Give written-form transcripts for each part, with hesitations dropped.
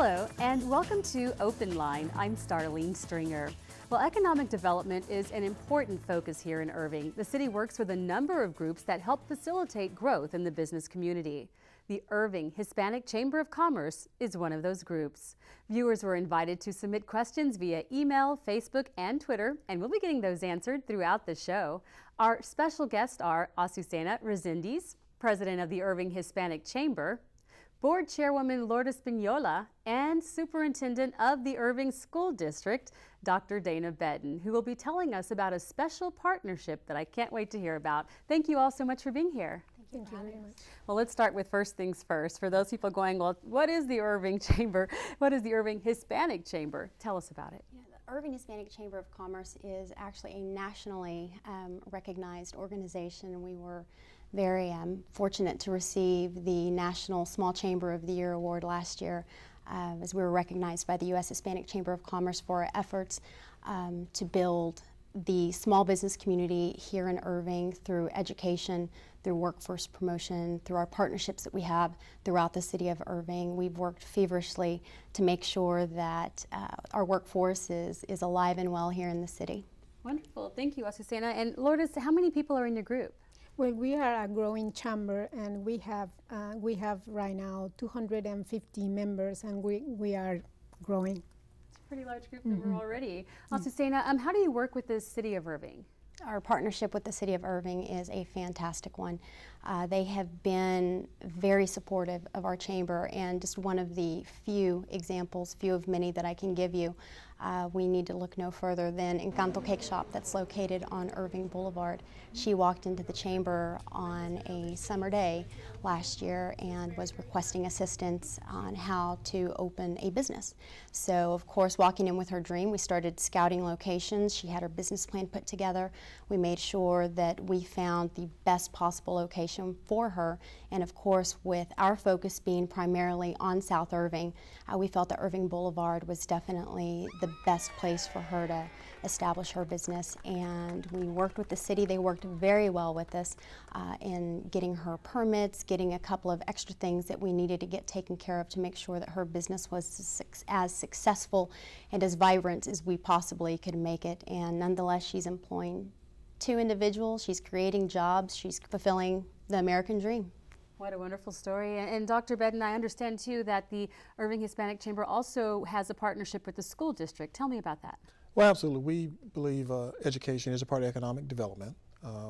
Hello, and welcome to Open Line. I'm Starlene Stringer. Well, economic development is an important focus here in Irving. The city works with a number of groups that help facilitate growth in the business community. The Irving Hispanic Chamber of Commerce is one of those groups. Viewers were invited to submit questions via email, Facebook, and Twitter, and we'll be getting those answered throughout the show. Our special guests are Azucena Resendiz, President of the Irving Hispanic Chamber, Board Chairwoman Lourdes Pignola, and Superintendent of the Irving School District, Dr. Dana Bedden, who will be telling us about a special partnership that I can't wait to hear about. Thank you all so much for being here. Thank you very much. Well, let's start with first things first. For those people going, well, what is the Irving Chamber? What is the Irving Hispanic Chamber? Tell us about it. Yeah, the Irving Hispanic Chamber of Commerce is actually a nationally recognized organization. We were very fortunate to receive the National Small Chamber of the Year award last year as we were recognized by the U.S. Hispanic Chamber of Commerce for our efforts to build the small business community here in Irving through education, through workforce promotion, through our partnerships that we have throughout the city of Irving. We've worked feverishly to make sure that our workforce is alive and well here in the city. Wonderful. Thank you, Azucena. And Lourdes, how many people are in your group? Well, we are a growing chamber, and we have right now 250 members, and we are growing. It's a pretty large group number already. Azucena, how do you work with the city of Irving? Our partnership with the City of Irving is a fantastic one. They have been very supportive of our chamber, and just one of the few examples, few of many that I can give you, we need to look no further than Encanto Cake Shop that's located on Irving Boulevard. She walked into the chamber on a summer day last year and was requesting assistance on how to open a business. So, of course, walking in with her dream, we started scouting locations. She had her business plan put together. We made sure that we found the best possible location for her, and of course, with our focus being primarily on South Irving, we felt that Irving Boulevard was definitely the best place for her to establish her business, and we worked with the city. They worked very well with us in getting her permits, getting a couple of extra things that we needed to get taken care of to make sure that her business was as successful and as vibrant as we possibly could make it. And nonetheless, she's employing 2 individuals, she's creating jobs, she's fulfilling the American dream. What a wonderful story. And Dr. Bedden, I understand too that the Irving Hispanic Chamber also has a partnership with the school district. Tell me about that. Well, absolutely. We believe education is a part of economic development.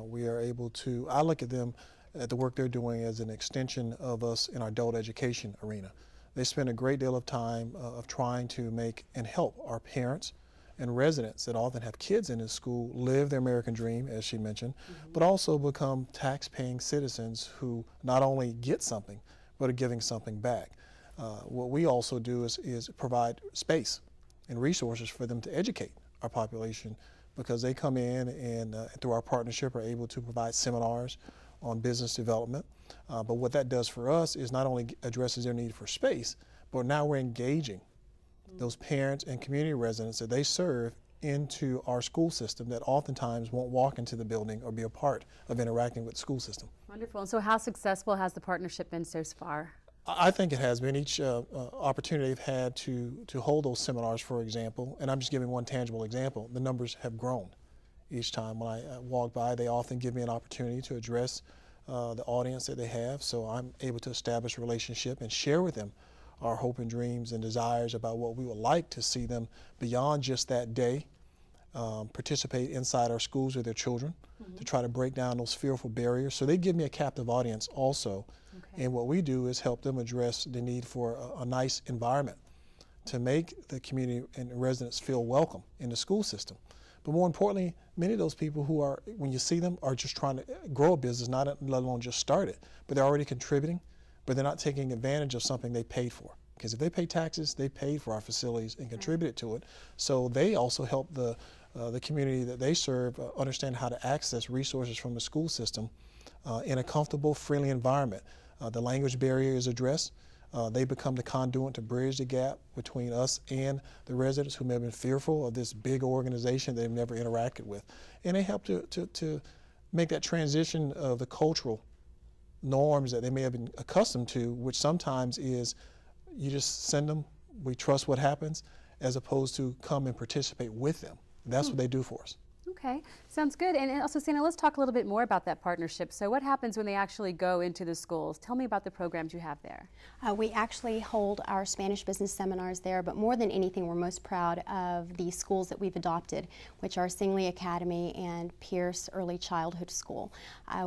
We are able to, I look at them, at the work they're doing as an extension of us in our adult education arena. They spend a great deal of time of trying to make and help our parents and residents that often have kids in this school live their American dream, as she mentioned, but also become tax-paying citizens who not only get something, but are giving something back. What we also do is provide space and resources for them to educate our population, because they come in and through our partnership are able to provide seminars on business development. But what that does for us is not only addresses their need for space, but now we're engaging those parents and community residents that they serve into our school system that oftentimes won't walk into the building or be a part of interacting with the school system. Wonderful. And so how successful has the partnership been so far? I think it has been. Each opportunity they've had to hold those seminars, for example, and I'm just giving one tangible example, the numbers have grown each time. When I walk by, they often give me an opportunity to address the audience that they have, so I'm able to establish a relationship and share with them our hope and dreams and desires about what we would like to see them beyond just that day, participate inside our schools with their children to try to break down those fearful barriers. So they give me a captive audience also. Okay. And what we do is help them address the need for a nice environment to make the community and residents feel welcome in the school system. But more importantly, many of those people who are, when you see them, are just trying to grow a business, not let alone just start it, but they're already contributing, but they're not taking advantage of something they paid for. Because if they pay taxes, they paid for our facilities and contributed to it. So they also help the community that they serve understand how to access resources from the school system in a comfortable, friendly environment. The language barrier is addressed. They become the conduit to bridge the gap between us and the residents who may have been fearful of this big organization they've never interacted with. And they help to make that transition of the cultural norms that they may have been accustomed to, which sometimes is you just send them we trust what happens as opposed to come and participate with them. That's what they do for us. Okay, sounds good. And also, Santa, let's talk a little bit more about that partnership. So what happens when they actually go into the schools? Tell me about the programs you have there. We actually hold our Spanish business seminars there, but more than anything, we're most proud of the schools that we've adopted, which are Singley Academy and Pierce Early Childhood School.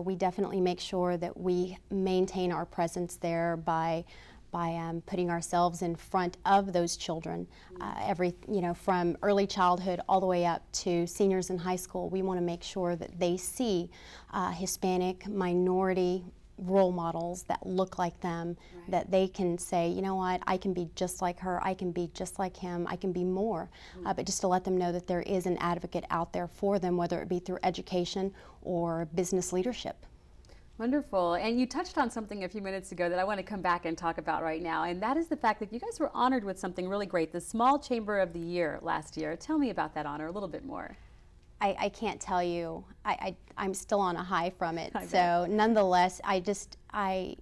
We definitely make sure that we maintain our presence there by putting ourselves in front of those children, from early childhood all the way up to seniors in high school. We want to make sure that they see Hispanic minority role models that look like them, right, that they can say, you know what, I can be just like her, I can be just like him, I can be more. But just to let them know that there is an advocate out there for them, whether it be through education or business leadership. Wonderful. And you touched on something a few minutes ago that I want to come back and talk about right now, and that is the fact that you guys were honored with something really great, the Small Chamber of the Year last year. Tell me about that honor a little bit more. I can't tell you. I'm still on a high from it. So nonetheless, the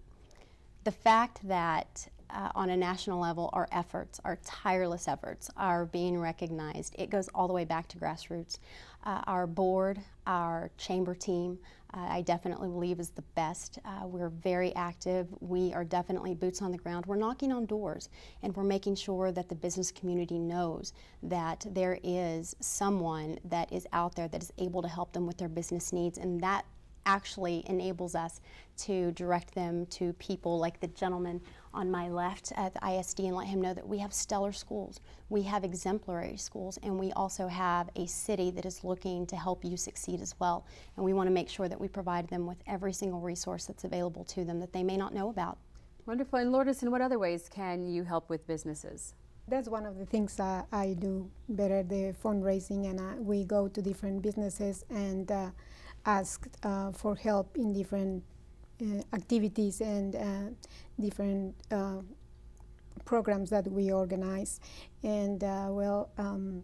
fact that on a national level, our efforts, our tireless efforts are being recognized. It goes all the way back to grassroots. Our board, our chamber team, I definitely believe is the best. We're very active. We are definitely boots on the ground. We're knocking on doors, and we're making sure that the business community knows that there is someone that is out there that is able to help them with their business needs, and that actually enables us to direct them to people like the gentleman on my left at the ISD and let him know that we have stellar schools, we have exemplary schools, and we also have a city that is looking to help you succeed as well. And we want to make sure that we provide them with every single resource that's available to them that they may not know about. Wonderful. And Lourdes, in what other ways can you help with businesses? That's one of the things I do better, the fundraising, and we go to different businesses and ask for help in different activities and different programs that we organize. And the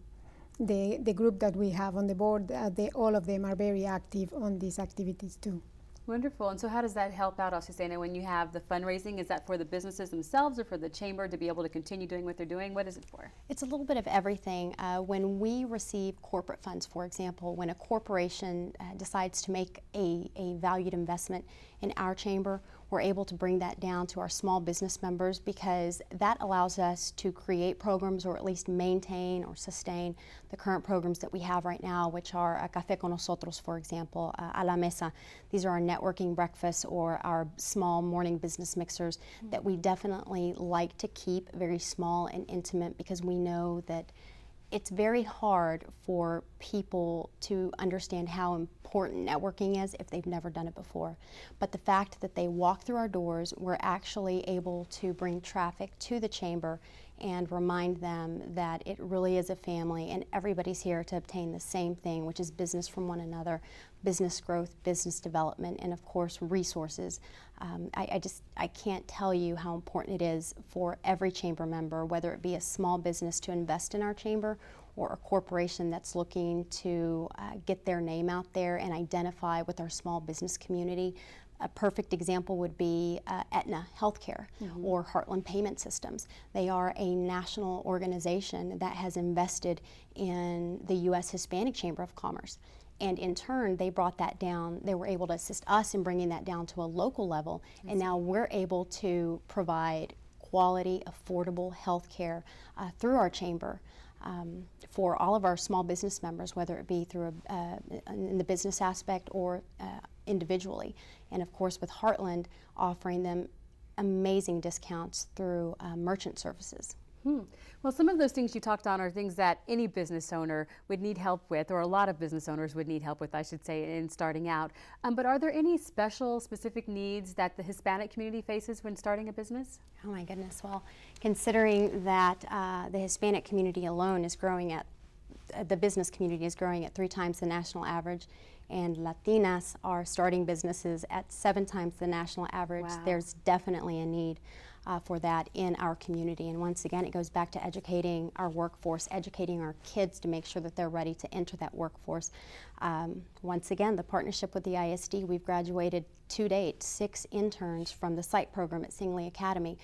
group that we have on the board, all of them are very active on these activities too. Wonderful. And so how does that help out, Azucena, when you have the fundraising? Is that for the businesses themselves or for the chamber to be able to continue doing what they're doing? What is it for? It's a little bit of everything. When we receive corporate funds, for example, when a corporation decides to make a valued investment in our chamber, we're able to bring that down to our small business members because that allows us to create programs or at least maintain or sustain the current programs that we have right now, which are Café con Nosotros, for example, A la Mesa. These are our networking breakfasts or our small morning business mixers that we definitely like to keep very small and intimate because we know that it's very hard for people to understand how important networking is if they've never done it before. But the fact that they walk through our doors, we're actually able to bring traffic to the chamber and remind them that it really is a family and everybody's here to obtain the same thing, which is business from one another, business growth, business development, and of course resources. I can't tell you how important it is for every chamber member, whether it be a small business to invest in our chamber or a corporation that's looking to get their name out there and identify with our small business community. A perfect example would be Aetna Healthcare or Heartland Payment Systems. They are a national organization that has invested in the U.S. Hispanic Chamber of Commerce. And in turn, they brought that down. They were able to assist us in bringing that down to a local level. And now we're able to provide quality, affordable health care through our chamber for all of our small business members, whether it be through in the business aspect or individually. And of course with Heartland offering them amazing discounts through merchant services. Well, some of those things you talked on are things that any business owner would need help with, or a lot of business owners would need help with, I should say, in starting out. But are there any specific needs that the Hispanic community faces when starting a business? Oh my goodness, well, considering that the Hispanic community alone is growing at, the business community is growing at 3 times the national average, and Latinas are starting businesses at 7 times the national average. Wow. There's definitely a need for that in our community. And once again, it goes back to educating our workforce, educating our kids to make sure that they're ready to enter that workforce. Once again, the partnership with the ISD, we've graduated to date 6 interns from the site program at Singley Academy.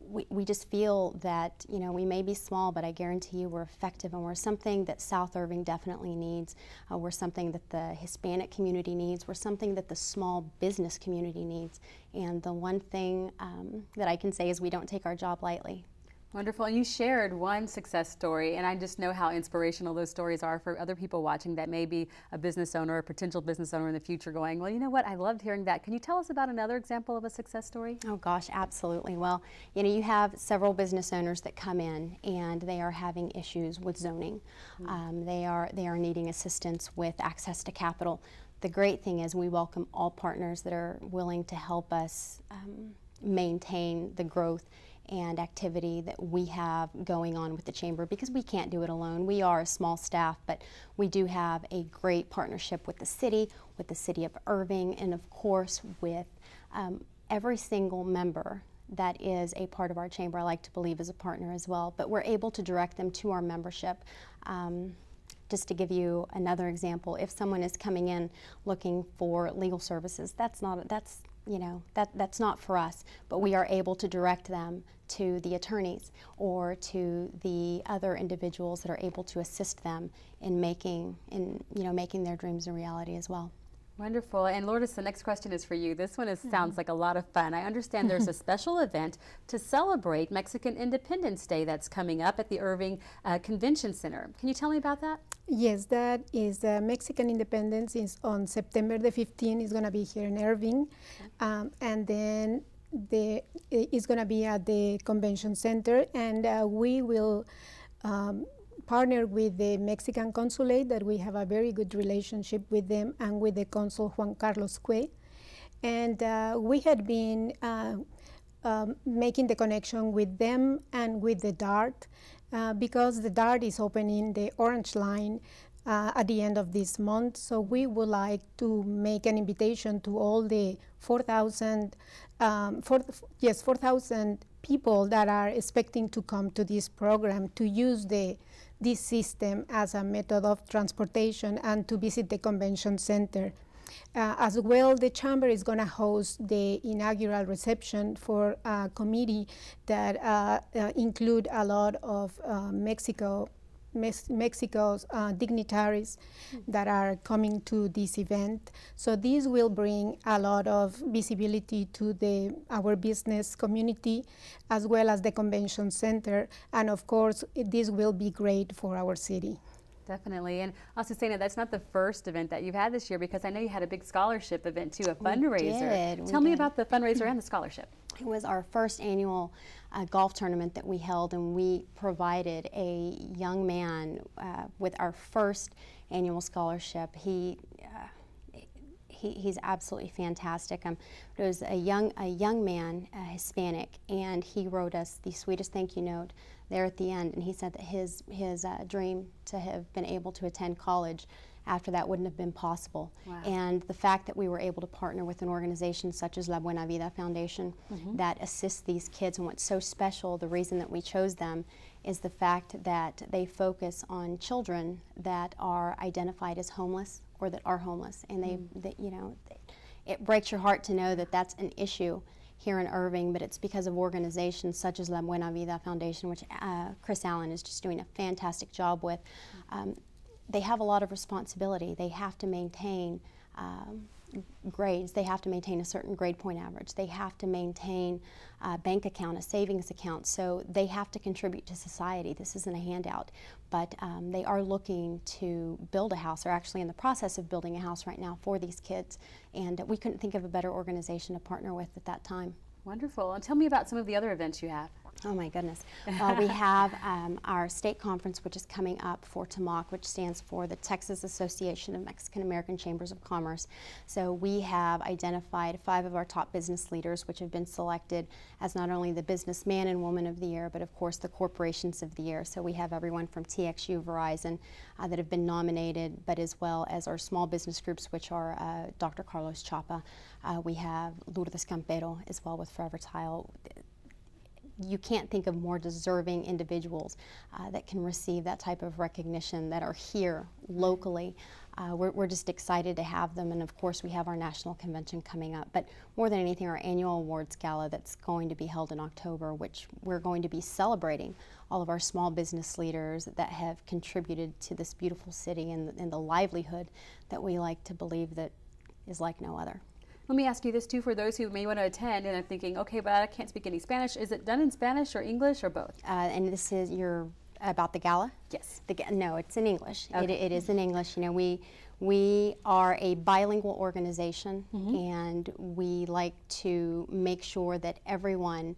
We just feel that, you know, we may be small, but I guarantee you we're effective, and we're something that South Irving definitely needs. We're something that the Hispanic community needs. We're something that the small business community needs. And the one thing that I can say is we don't take our job lightly. Wonderful. And you shared one success story, and I just know how inspirational those stories are for other people watching that may be a business owner or a potential business owner in the future going, well, you know what, I loved hearing that. Can you tell us about another example of a success story? Oh gosh, absolutely. Well, you know, you have several business owners that come in and they are having issues with zoning. They are needing assistance with access to capital. The great thing is we welcome all partners that are willing to help us maintain the growth and activity that we have going on with the Chamber, because we can't do it alone. We are a small staff, but we do have a great partnership with the city of Irving, and of course with every single member that is a part of our Chamber. I like to believe is a partner as well, but we're able to direct them to our membership. Just to give you another example, if someone is coming in looking for legal services, that's not for us, but we are able to direct them to the attorneys or to the other individuals that are able to assist them in making their dreams a reality as well. Wonderful. And Lourdes, the next question is for you. This one sounds like a lot of fun. I understand there's a special event to celebrate Mexican Independence Day that's coming up at the Irving Convention Center. Can you tell me about that? Yes, that is Mexican Independence is on September the 15th. It's going to be here in Irving, and then it's going to be at the Convention Center, and we will partner with the Mexican Consulate, that we have a very good relationship with them, and with the Consul Juan Carlos Cue. And we had been making the connection with them and with the DART, because the DART is opening the Orange Line at the end of this month. So we would like to make an invitation to all the 4,000 people that are expecting to come to this program to use this system as a method of transportation and to visit the convention center. As well, the Chamber is going to host the inaugural reception for a committee that include a lot of Mexico's dignitaries that are coming to this event. So this will bring a lot of visibility to our business community, as well as the convention center. And of course, this will be great for our city. Definitely. And also, Sana, that's not the first event that you've had this year, because I know you had a big scholarship event too, a fundraiser. Tell me about the fundraiser and the scholarship. It was our first annual golf tournament that we held, and we provided a young man with our first annual scholarship. He's absolutely fantastic. It was a young man, Hispanic, and he wrote us the sweetest thank you note there at the end. And he said that his dream to have been able to attend college after that wouldn't have been possible. Wow. And the fact that we were able to partner with an organization such as La Buena Vida Foundation that assists these kids, and what's so special, the reason that we chose them, is the fact that they focus on children that are identified as homeless or that are homeless. And it breaks your heart to know that that's an issue here in Irving, but it's because of organizations such as La Buena Vida Foundation, which Chris Allen is just doing a fantastic job with. They have a lot of responsibility. They have to maintain grades. They have to maintain a certain grade point average. They have to maintain a bank account, a savings account. So they have to contribute to society. This isn't a handout, but they are looking to build a house. They're actually in the process of building a house right now for these kids, and we couldn't think of a better organization to partner with at that time. Wonderful. And tell me about some of the other events you have. Oh my goodness. Well, we have our state conference, which is coming up for TAMAC, which stands for the Texas Association of Mexican American Chambers of Commerce. So we have identified 5 of our top business leaders, which have been selected as not only the businessman and woman of the year, but of course the corporations of the year. So we have everyone from TXU, Verizon, that have been nominated, but as well as our small business groups, which are Dr. Carlos Chapa. We have Lourdes Campero as well with Forever Tile. You can't think of more deserving individuals that can receive that type of recognition that are here locally. We're just excited to have them, and of course we have our national convention coming up. But more than anything, our annual awards gala that's going to be held in October, which we're going to be celebrating all of our small business leaders that have contributed to this beautiful city and the livelihood that we like to believe that is like no other. Let me ask you this too, for those who may want to attend and are thinking, okay, but I can't speak any Spanish. Is it done in Spanish or English or both? And this is about the gala? Yes. No, it's in English. Okay. It is in English. You know, we are a bilingual organization, and we like to make sure that everyone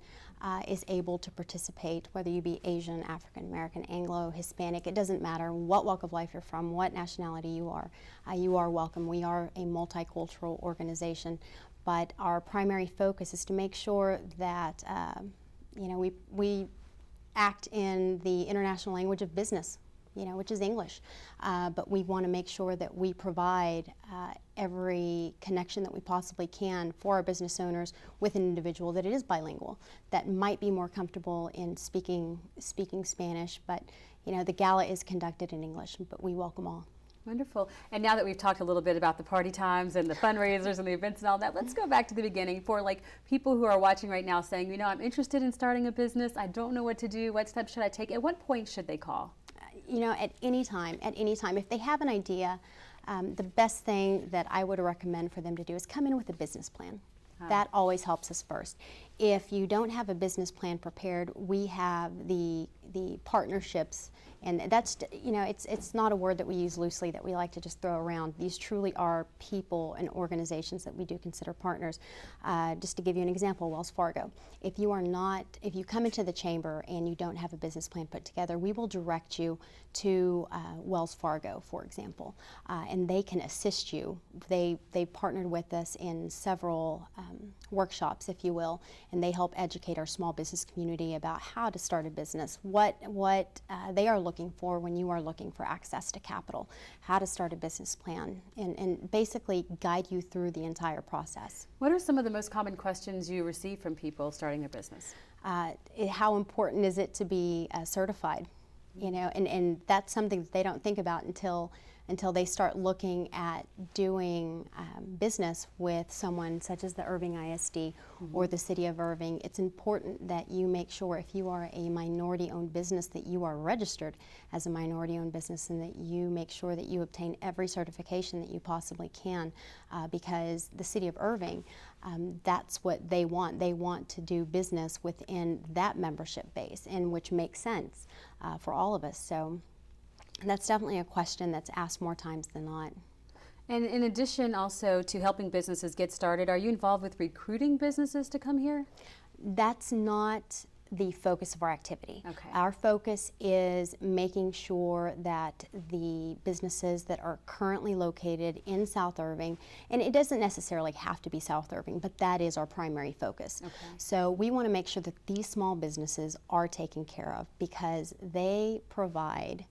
is able to participate, whether you be Asian, African American, Anglo, Hispanic. It doesn't matter what walk of life you're from, what nationality you are welcome. We are a multicultural organization, but our primary focus is to make sure that we act in the international language of business, which is English. But we want to make sure that we provide every connection that we possibly can for our business owners with an individual that is bilingual, that might be more comfortable in speaking Spanish. But the gala is conducted in English, but we welcome all. Wonderful. And now that we've talked a little bit about the party times and the fundraisers and the events and all that, let's go back to the beginning for people who are watching right now saying, I'm interested in starting a business. I don't know what to do. What steps should I take? At what point should they call? At any time. If they have an idea, the best thing that I would recommend for them to do is come in with a business plan. That always helps us first. If you don't have a business plan prepared, we have the partnerships, and that's, it's not a word that we use loosely that we like to just throw around. These truly are people and organizations that we do consider partners. Just to give you an example, Wells Fargo. If you come into the chamber and you don't have a business plan put together, we will direct you to Wells Fargo, for example, and they can assist you. They partnered with us in several workshops, if you will, and they help educate our small business community about how to start a business, what they are looking for when you are looking for access to capital, how to start a business plan, and basically guide you through the entire process. What are some of the most common questions you receive from people starting a business? How important is it to be certified? And that's something that they don't think about until they start looking at doing business with someone such as the Irving ISD or the City of Irving. It's important that you make sure, if you are a minority-owned business, that you are registered as a minority-owned business, and that you make sure that you obtain every certification that you possibly can, because the City of Irving, that's what they want. They want to do business within that membership base, and which makes sense for all of us. So that's definitely a question that's asked more times than not. And in addition also to helping businesses get started, are you involved with recruiting businesses to come here? That's not the focus of our activity. Okay. Our focus is making sure that the businesses that are currently located in South Irving, and it doesn't necessarily have to be South Irving, but that is our primary focus. Okay. So we want to make sure that these small businesses are taken care of, because they provide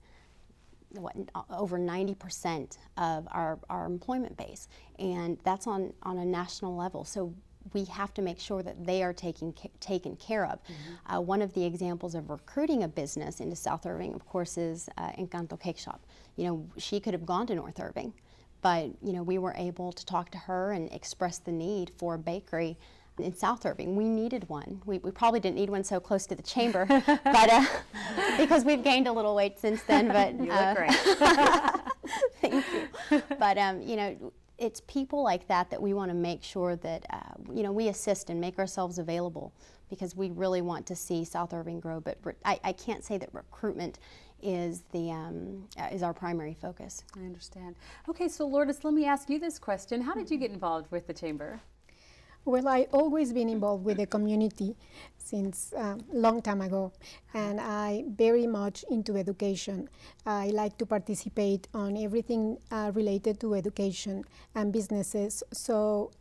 over 90% of our employment base, and that's on a national level. So we have to make sure that they are taken care of. One of the examples of recruiting a business into South Irving, of course, is Encanto Cake Shop. She could have gone to North Irving, but we were able to talk to her and express the need for a bakery in South Irving. We needed one. We probably didn't need one so close to the chamber, but because we've gained a little weight since then. But you look great. Thank you. But it's people like that we want to make sure that we assist and make ourselves available, because we really want to see South Irving grow. But I can't say that recruitment is our primary focus. I understand. Okay, so Lourdes, let me ask you this question: how did you get involved with the chamber? Well, I always been involved with the community since a long time ago, and I very much into education. I like to participate on everything related to education and businesses. So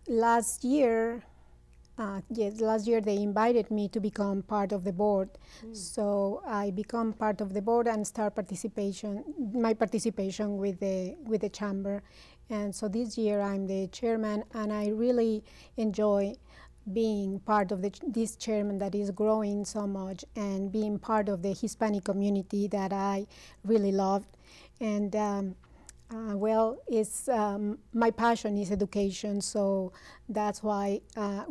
last year they invited me to become part of the board. So I become part of the board and start my participation with the chamber. And so this year I'm the chairman, and I really enjoy being part of this chairman that is growing so much, and being part of the Hispanic community that I really loved. And Well, it's my passion is education, so that's why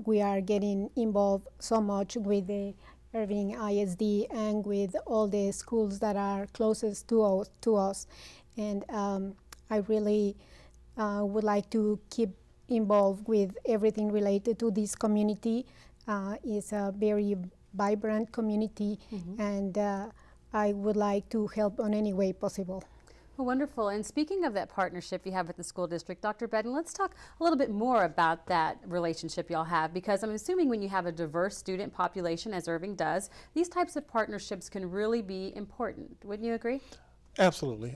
we are getting involved so much with the Irving ISD and with all the schools that are closest to us. And I really would like to keep involved with everything related to this community. It's a very vibrant community, and I would like to help in any way possible. Well, wonderful. And speaking of that partnership you have with the school district, Dr. Bedden, let's talk a little bit more about that relationship y'all have, because I'm assuming when you have a diverse student population, as Irving does, these types of partnerships can really be important. Wouldn't you agree? Absolutely.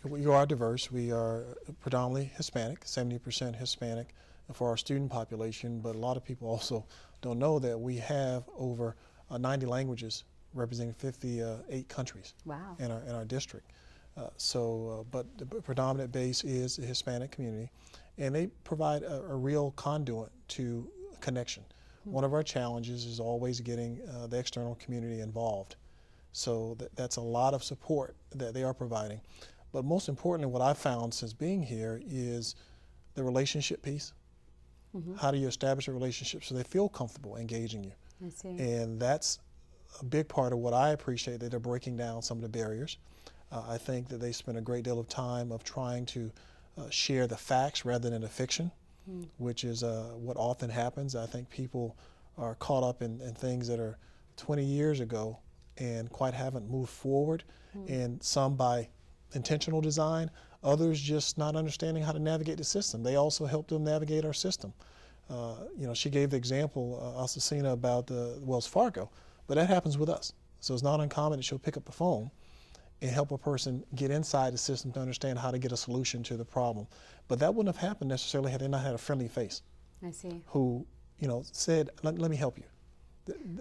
We are diverse. We are predominantly Hispanic, 70% Hispanic for our student population, but a lot of people also don't know that we have over 90 languages representing 58 countries. Wow. in our district. But the predominant base is the Hispanic community, and they provide a real conduit to connection. One of our challenges is always getting the external community involved. So that's a lot of support that they are providing. But most importantly, what I've found since being here is the relationship piece. How do you establish a relationship so they feel comfortable engaging you? I see. And that's a big part of what I appreciate, that they're breaking down some of the barriers. I think that they spend a great deal of time of trying to share the facts rather than the fiction, which is what often happens. I think people are caught up in things that are 20 years ago and quite haven't moved forward, and some by intentional design, others just not understanding how to navigate the system. They also help them navigate our system. She gave the example, Alcacina, about the Wells Fargo, but that happens with us. So it's not uncommon that she'll pick up the phone and help a person get inside the system to understand how to get a solution to the problem. But that wouldn't have happened necessarily had they not had a friendly face I see. who, said, let me help you.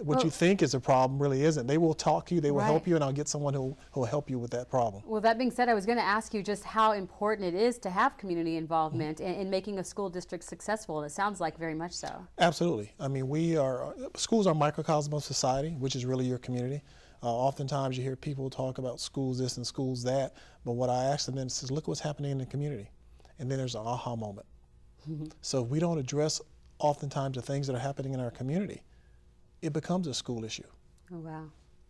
What you think is a problem really isn't. They will talk to you, they will help you, and I'll get someone who will help you with that problem. Well, that being said, I was going to ask you just how important it is to have community involvement in making a school district successful, and it sounds like very much so. Absolutely. I mean, schools are microcosm of society, which is really your community. Oftentimes you hear people talk about schools this and schools that, but what I ask them then is, look what's happening in the community. And then there's an aha moment. So if we don't address oftentimes the things that are happening in our community, it becomes a school issue. Oh, wow.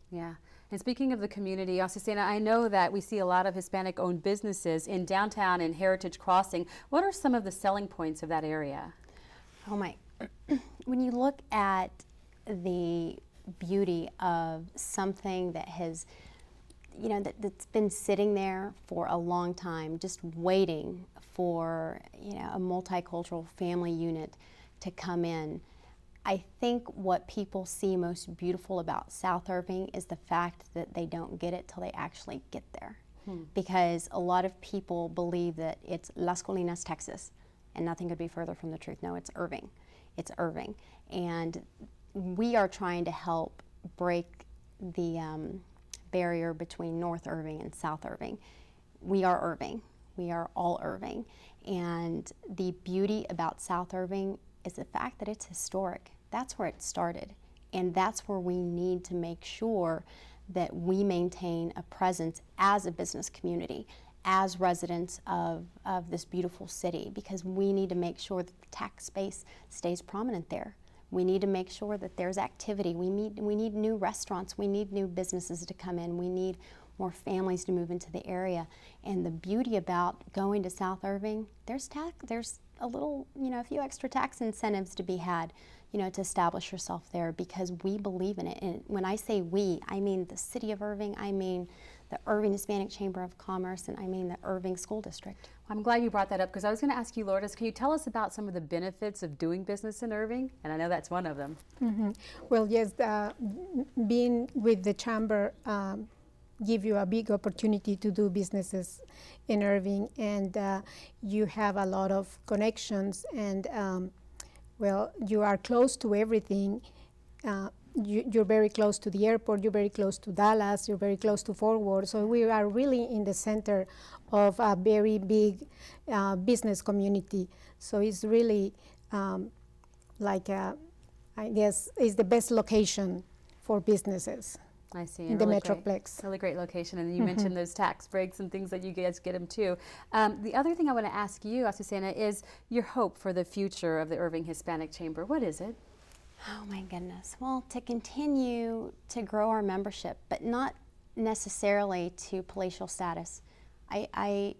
Yeah. And speaking of the community, Azucena, I know that we see a lot of Hispanic-owned businesses in downtown and Heritage Crossing. What are some of the selling points of that area? Oh my, when you look at the beauty of something that has, that's been sitting there for a long time, just waiting for, a multicultural family unit to come in. I think what people see most beautiful about South Irving is the fact that they don't get it till they actually get there. Because a lot of people believe that it's Las Colinas, Texas, and nothing could be further from the truth. No, it's Irving. It's Irving. And we are trying to help break the barrier between North Irving and South Irving. We are Irving. We are all Irving. And the beauty about South Irving is the fact that it's historic. That's where it started. And that's where we need to make sure that we maintain a presence as a business community, as residents of this beautiful city, because we need to make sure that the tax space stays prominent there. We need to make sure that there's activity. We need new restaurants. We need new businesses to come in. We need more families to move into the area. And the beauty about going to South Irving, there's a little, a few extra tax incentives to be had, to establish yourself there, because we believe in it. And when I say we, I mean the city of Irving, I mean the Irving Hispanic Chamber of Commerce, and I mean the Irving School District. I'm glad you brought that up, because I was going to ask you, Lourdes, can you tell us about some of the benefits of doing business in Irving? And I know that's one of them. Well, yes, being with the chamber give you a big opportunity to do businesses in Irving, and you have a lot of connections, and you are close to everything. You're very close to the airport, you're very close to Dallas, you're very close to Fort Worth, so we are really in the center of a very big business community. So it's really I guess, is the best location for businesses. I see. in the Really Metroplex. Really great location. And you mentioned those tax breaks and things that you guys get them too. The other thing I want to ask you, Azucena, is your hope for the future of the Irving Hispanic Chamber. What is it? Oh my goodness. Well, to continue to grow our membership, but not necessarily to palatial status. I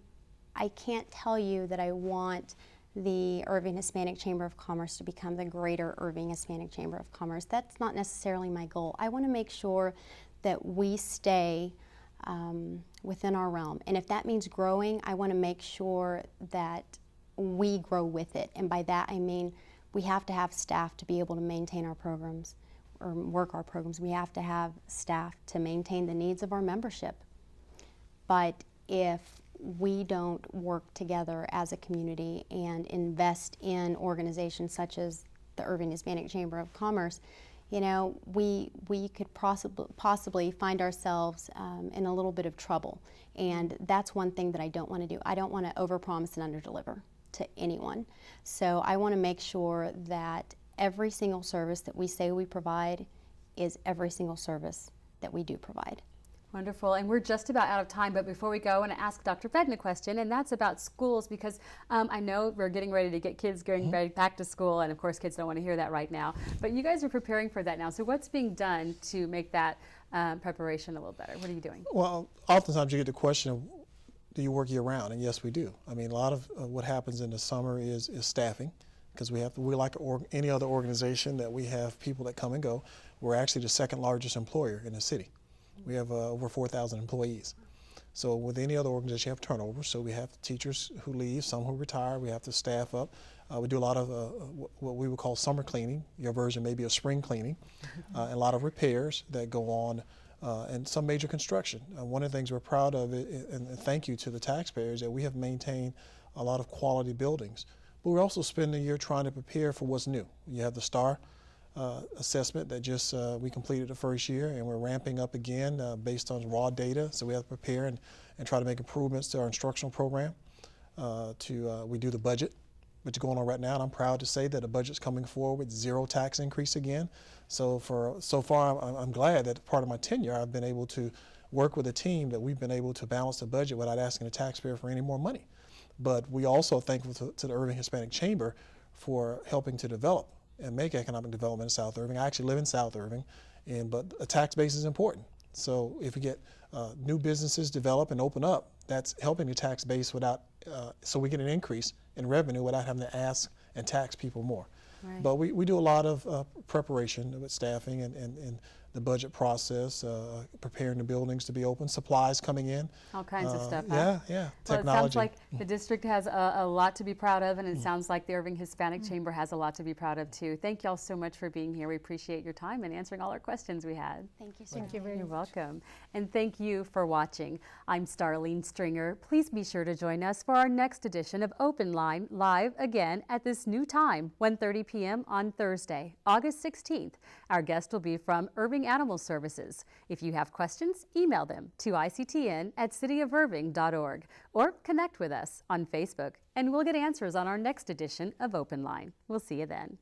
can't tell you that I want the Irving Hispanic Chamber of Commerce to become the greater Irving Hispanic Chamber of Commerce. That's not necessarily my goal. I want to make sure that we stay within our realm. And if that means growing, I want to make sure that we grow with it. And by that I mean we have to have staff to be able to maintain our programs or work our programs. We have to have staff to maintain the needs of our membership. But if we don't work together as a community and invest in organizations such as the Irving Hispanic Chamber of Commerce, you know, we could possibly find ourselves in a little bit of trouble. And that's one thing that I don't want to do. I don't want to overpromise and underdeliver to anyone. So I want to make sure that every single service that we say we provide is every single service that we do provide. Wonderful, and we're just about out of time, but before we go, I want to ask Dr. Fedden a question, and that's about schools, because I know we're getting ready to get kids going back to school, and of course kids don't want to hear that right now, but you guys are preparing for that now. So what's being done to make that preparation a little better? What are you doing? Well, oftentimes you get the question of, do you work year round? And yes, we do. I mean, a lot of what happens in the summer is staffing, because we're like any other organization that we have people that come and go. We're actually the second largest employer in the city. We have over 4,000 employees. So with any other organization, you have turnover. So we have teachers who leave, some who retire. We have to staff up. We do a lot of what we would call summer cleaning. Your version may be a spring cleaning. And a lot of repairs that go on, and some major construction. One of the things we're proud of, and thank you to the taxpayers, that we have maintained a lot of quality buildings. But we're also spending a year trying to prepare for what's new. You have the STAR assessment that just we completed the first year, and we're ramping up again based on raw data. So we have to prepare and try to make improvements to our instructional program. We do the budget, which is going on right now, and I'm proud to say that the budget's coming forward with 0 tax increase again. So far, I'm glad that part of my tenure I've been able to work with a team that we've been able to balance the budget without asking the taxpayer for any more money. But we also are thankful to the Irving Hispanic Chamber for helping to develop and make economic development in South Irving. I actually live in South Irving, but a tax base is important. So if we get new businesses develop and open up, that's helping the tax base so we get an increase in revenue without having to ask and tax people more. Right. But we do a lot of preparation with staffing and the budget process, preparing the buildings to be open, supplies coming in. All kinds of stuff, Yeah, huh? yeah, Well, technology. it sounds like the district has a lot to be proud of, and it sounds like the Irving Hispanic Chamber has a lot to be proud of too. Thank you all so much for being here. We appreciate your time and answering all our questions we had. Thank you so Thank much. you very You're much. welcome. And thank you for watching. I'm Starlene Stringer. Please be sure to join us for our next edition of Open Line, live again at this new time, 1:30 p.m. on Thursday, August 16th. Our guest will be from Irving Animal Services. If you have questions, email them to ictn@cityofirving.org or connect with us on Facebook, and we'll get answers on our next edition of Open Line. We'll see you then.